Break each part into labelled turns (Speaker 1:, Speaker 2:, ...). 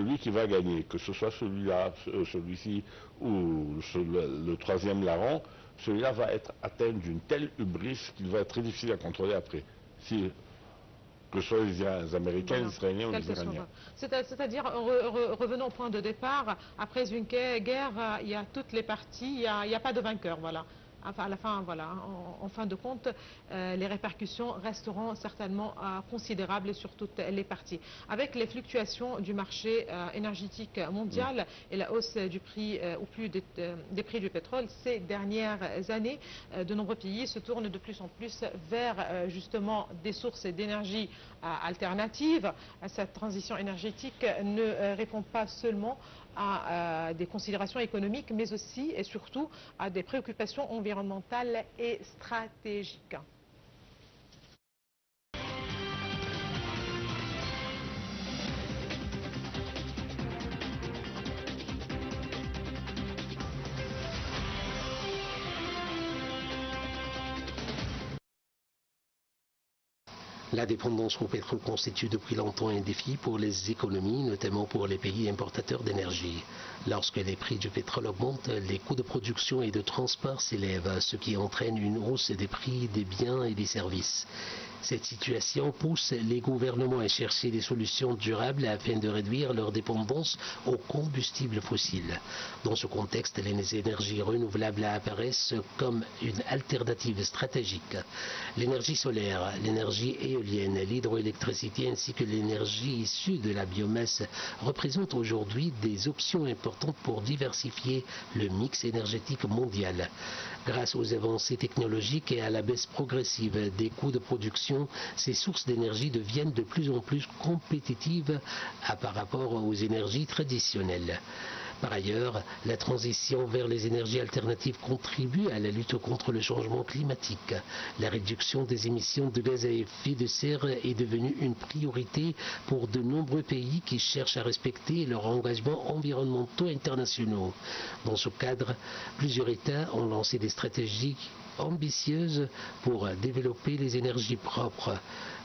Speaker 1: celui qui va gagner, que ce soit celui-là, celui-ci ou le troisième larron, celui-là va être atteint d'une telle hubris qu'il va être très difficile à contrôler après. Si, que ce soit les Américains, les Israéliens ou les Iraniens.
Speaker 2: C'est-à-dire, revenons au point de départ, après une guerre, il y a toutes les parties, il n'y a pas de vainqueur, voilà. Enfin, à la fin, voilà, en fin de compte, les répercussions resteront certainement considérables sur toutes les parties. Avec les fluctuations du marché énergétique mondial et la hausse du prix ou plus des prix du pétrole ces dernières années, de nombreux pays se tournent de plus en plus vers justement des sources d'énergie alternatives. Cette transition énergétique ne répond pas seulement à des considérations économiques, mais aussi et surtout à des préoccupations environnementales et stratégiques.
Speaker 3: La dépendance au pétrole constitue depuis longtemps un défi pour les économies, notamment pour les pays importateurs d'énergie. Lorsque les prix du pétrole augmentent, les coûts de production et de transport s'élèvent, ce qui entraîne une hausse des prix des biens et des services. Cette situation pousse les gouvernements à chercher des solutions durables afin de réduire leur dépendance aux combustibles fossiles. Dans ce contexte, les énergies renouvelables apparaissent comme une alternative stratégique. L'énergie solaire, l'énergie éolienne, l'hydroélectricité ainsi que l'énergie issue de la biomasse représentent aujourd'hui des options importantes pour diversifier le mix énergétique mondial. Grâce aux avancées technologiques et à la baisse progressive des coûts de production, ces sources d'énergie deviennent de plus en plus compétitives par rapport aux énergies traditionnelles. Par ailleurs, la transition vers les énergies alternatives contribue à la lutte contre le changement climatique. La réduction des émissions de gaz à effet de serre est devenue une priorité pour de nombreux pays qui cherchent à respecter leurs engagements environnementaux internationaux. Dans ce cadre, plusieurs États ont lancé des stratégies ambitieuses pour développer les énergies propres.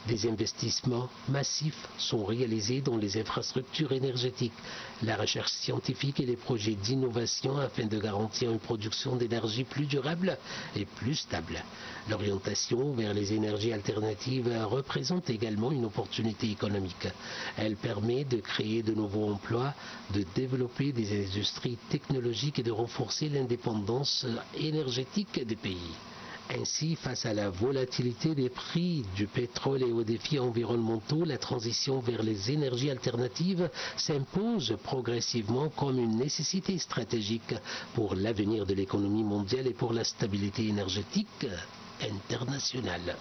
Speaker 3: Des investissements massifs sont réalisés dans les infrastructures énergétiques, la recherche scientifique et les projets d'innovation afin de garantir une production d'énergie plus durable et plus stable. L'orientation vers les énergies alternatives représente également une opportunité économique. Elle permet de créer de nouveaux emplois, de développer des industries technologiques et de renforcer l'indépendance énergétique des pays. Ainsi, face à la volatilité des prix du pétrole et aux défis environnementaux, la transition vers les énergies alternatives s'impose progressivement comme une nécessité stratégique pour l'avenir de l'économie mondiale et pour la stabilité énergétique internationale.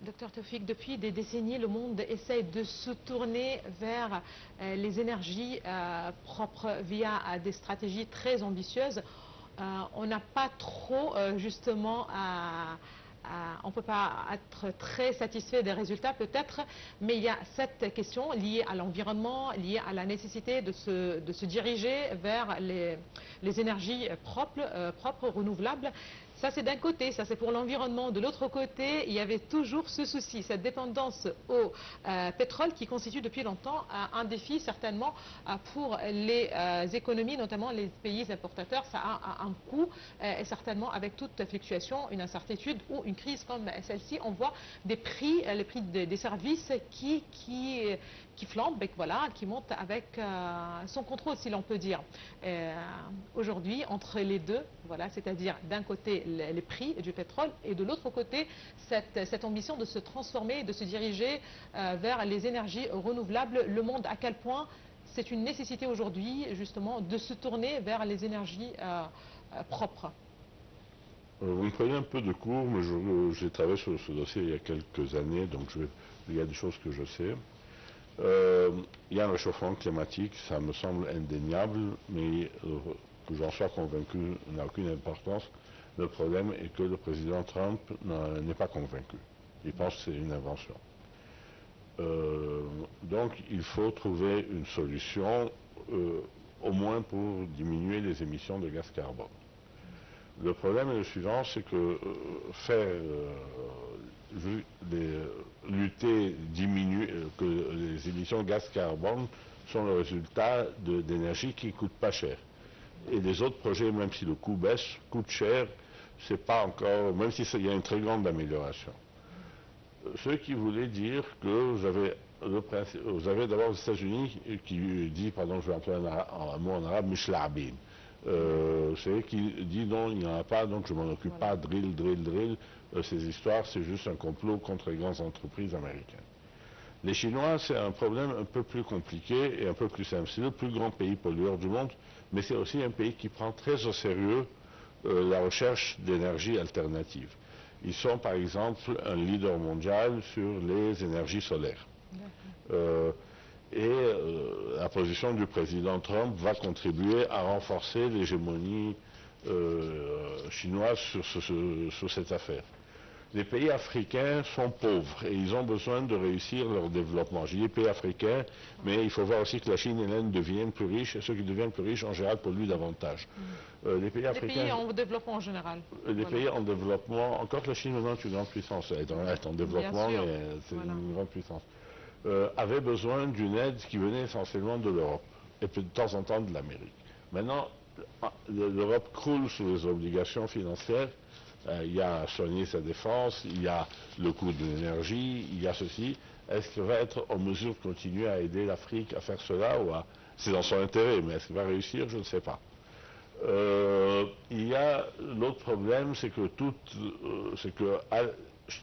Speaker 2: Docteur Taoufik, depuis des décennies, le monde essaie de se tourner vers les énergies propres via des stratégies très ambitieuses. On n'a pas trop, justement, on ne peut pas être très satisfait des résultats peut-être, mais il y a cette question liée à l'environnement, liée à la nécessité de se diriger vers les énergies propres, renouvelables. Ça, c'est d'un côté, ça c'est pour l'environnement. De l'autre côté, il y avait toujours ce souci, cette dépendance au pétrole qui constitue depuis longtemps un défi certainement pour les économies, notamment les pays importateurs. Ça a un coût et certainement avec toute fluctuation, une incertitude ou une crise comme celle-ci, on voit des prix, les prix des services qui flambent, voilà, qui montent avec son contrôle, si l'on peut dire. Aujourd'hui, entre les deux, voilà, c'est-à-dire d'un côté les prix du pétrole et de l'autre côté cette ambition de se transformer, de se diriger vers les énergies renouvelables, le monde à quel point c'est une nécessité aujourd'hui justement de se tourner vers les énergies propres.
Speaker 1: Vous me prenez un peu de cours, mais j'ai travaillé sur ce dossier il y a quelques années, donc il y a des choses que je sais. Il y a un réchauffement climatique, ça me semble indéniable, mais que j'en sois convaincu n'a aucune importance. Le problème est que le président Trump n'est pas convaincu. Il pense que c'est une invention. Donc il faut trouver une solution, au moins pour diminuer les émissions de gaz carbone. Le problème est le suivant, c'est que lutter, diminuer, que les émissions de gaz carbone sont le résultat d'énergie qui ne coûte pas cher. Et les autres projets, même si le coût baisse, coûtent cher, c'est pas encore, même s'il y a une très grande amélioration. Ce qui voulait dire que vous avez d'abord les États-Unis qui dit, pardon, je vais employer un mot en arabe, Mishla'abin. C'est qui dit non, il n'y en a pas, donc je m'en occupe pas, drill. Ces histoires, c'est juste un complot contre les grandes entreprises américaines. Les Chinois, c'est un problème un peu plus compliqué et un peu plus simple. C'est le plus grand pays pollueur du monde, mais c'est aussi un pays qui prend très au sérieux la recherche d'énergie alternative. Ils sont par exemple un leader mondial sur les énergies solaires. La position du président Trump va contribuer à renforcer l'hégémonie chinoise sur cette affaire. Les pays africains sont pauvres et ils ont besoin de réussir leur développement. Je dis pays africains, mais il faut voir aussi que la Chine et l'Inde deviennent plus riches et ceux qui deviennent plus riches en général polluent davantage.
Speaker 2: Les pays en développement en général.
Speaker 1: Les pays en développement, encore que la Chine maintenant est une grande puissance, elle est en développement, mais c'est une grande puissance, avaient besoin d'une aide qui venait essentiellement de l'Europe et de temps en temps de l'Amérique. Maintenant, l'Europe croule sous les obligations financières. Il y a à soigner sa défense, il y a le coût de l'énergie, il y a ceci. Est-ce qu'elle va être en mesure de continuer à aider l'Afrique à faire cela c'est dans son intérêt, mais est-ce qu'elle va réussir? Je ne sais pas. Il y a l'autre problème, c'est que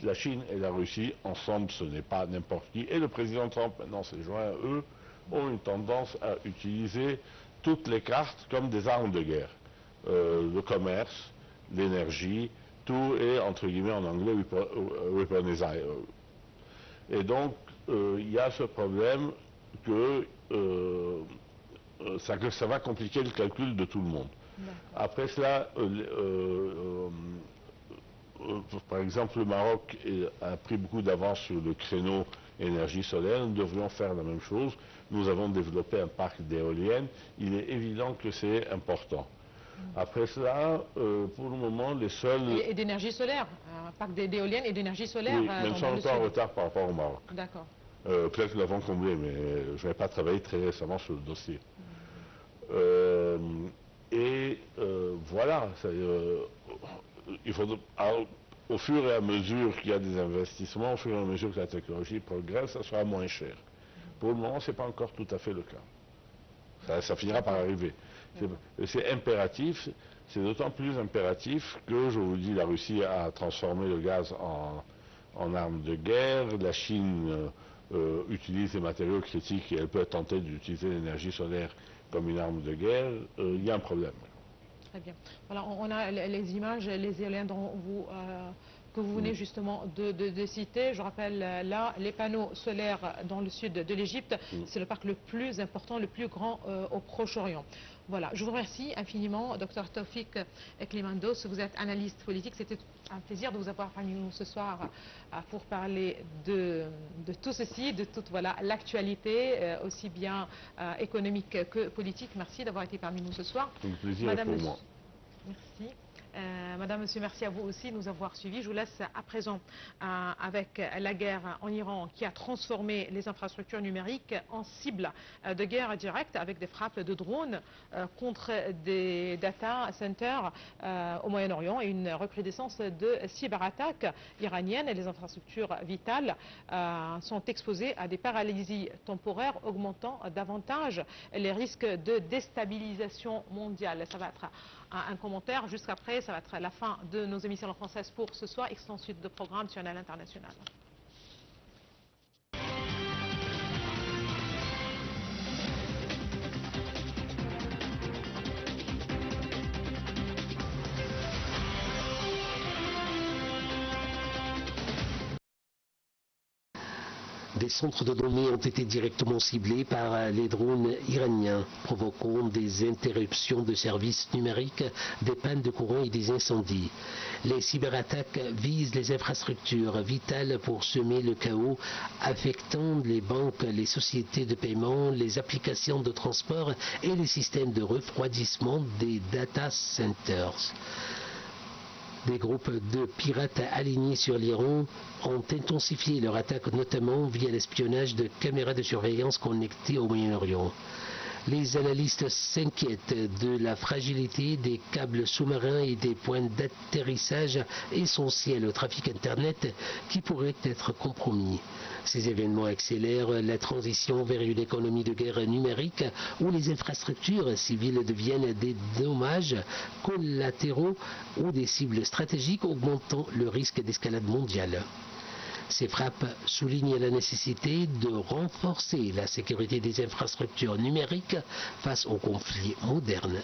Speaker 1: la Chine et la Russie, ensemble, ce n'est pas n'importe qui. Et le président Trump, maintenant, s'est joint à eux, ont une tendance à utiliser toutes les cartes comme des armes de guerre. Le commerce, l'énergie, tout est, entre guillemets, en anglais, weaponized. Et donc, il y a ce problème que ça va compliquer le calcul de tout le monde. Après cela, par exemple, le Maroc a pris beaucoup d'avance sur le créneau énergie solaire. Nous devrions faire la même chose. Nous avons développé un parc d'éoliennes. Il est évident que c'est important. Après cela, pour le moment, les seuls...
Speaker 2: Et d'énergie solaire, un parc d'éoliennes et d'énergie solaire.
Speaker 1: Oui, mais nous sommes un peu en retard par rapport au Maroc.
Speaker 2: D'accord.
Speaker 1: Peut-être que nous l'avons comblé, mais je n'ai pas travaillé très récemment sur le dossier. Voilà, au fur et à mesure qu'il y a des investissements, au fur et à mesure que la technologie progresse, ça sera moins cher. Pour le moment, ce n'est pas encore tout à fait le cas. Ça finira par arriver. C'est impératif, c'est d'autant plus impératif que, je vous dis, la Russie a transformé le gaz en arme de guerre, la Chine utilise les matériaux critiques et elle peut tenter d'utiliser l'énergie solaire comme une arme de guerre. Il y a un problème.
Speaker 2: Très bien. Voilà, on a les images, les éoliennes que vous venez justement de citer. Je rappelle là, les panneaux solaires dans le sud de l'Égypte, c'est le parc le plus important, le plus grand au Proche-Orient. Voilà, je vous remercie infiniment, Dr Taoufik Eklimandos. Vous êtes analyste politique. C'était un plaisir de vous avoir parmi nous ce soir pour parler de tout ceci, de toute l'actualité, aussi bien économique que politique. Merci d'avoir été parmi nous ce soir.
Speaker 1: Un plaisir pour moi.
Speaker 2: Merci. Madame, monsieur, merci à vous aussi de nous avoir suivis. Je vous laisse à présent avec la guerre en Iran qui a transformé les infrastructures numériques en cible de guerre directe avec des frappes de drones contre des data centers au Moyen-Orient et une recrudescence de cyberattaques iraniennes. Et les infrastructures vitales sont exposées à des paralysies temporaires, augmentant davantage les risques de déstabilisation mondiale. Ça va être un commentaire jusqu'après, ça va être la fin de nos émissions en française pour ce soir. Extension de programme sur l'international.
Speaker 3: Des centres de données ont été directement ciblés par les drones iraniens, provoquant des interruptions de services numériques, des pannes de courant et des incendies. Les cyberattaques visent les infrastructures vitales pour semer le chaos, affectant les banques, les sociétés de paiement, les applications de transport et les systèmes de refroidissement des data centers. Des groupes de pirates alignés sur l'Iran ont intensifié leur attaque, notamment via l'espionnage de caméras de surveillance connectées au Moyen-Orient. Les analystes s'inquiètent de la fragilité des câbles sous-marins et des points d'atterrissage essentiels au trafic Internet qui pourraient être compromis. Ces événements accélèrent la transition vers une économie de guerre numérique où les infrastructures civiles deviennent des dommages collatéraux ou des cibles stratégiques, augmentant le risque d'escalade mondiale. Ces frappes soulignent la nécessité de renforcer la sécurité des infrastructures numériques face aux conflits modernes.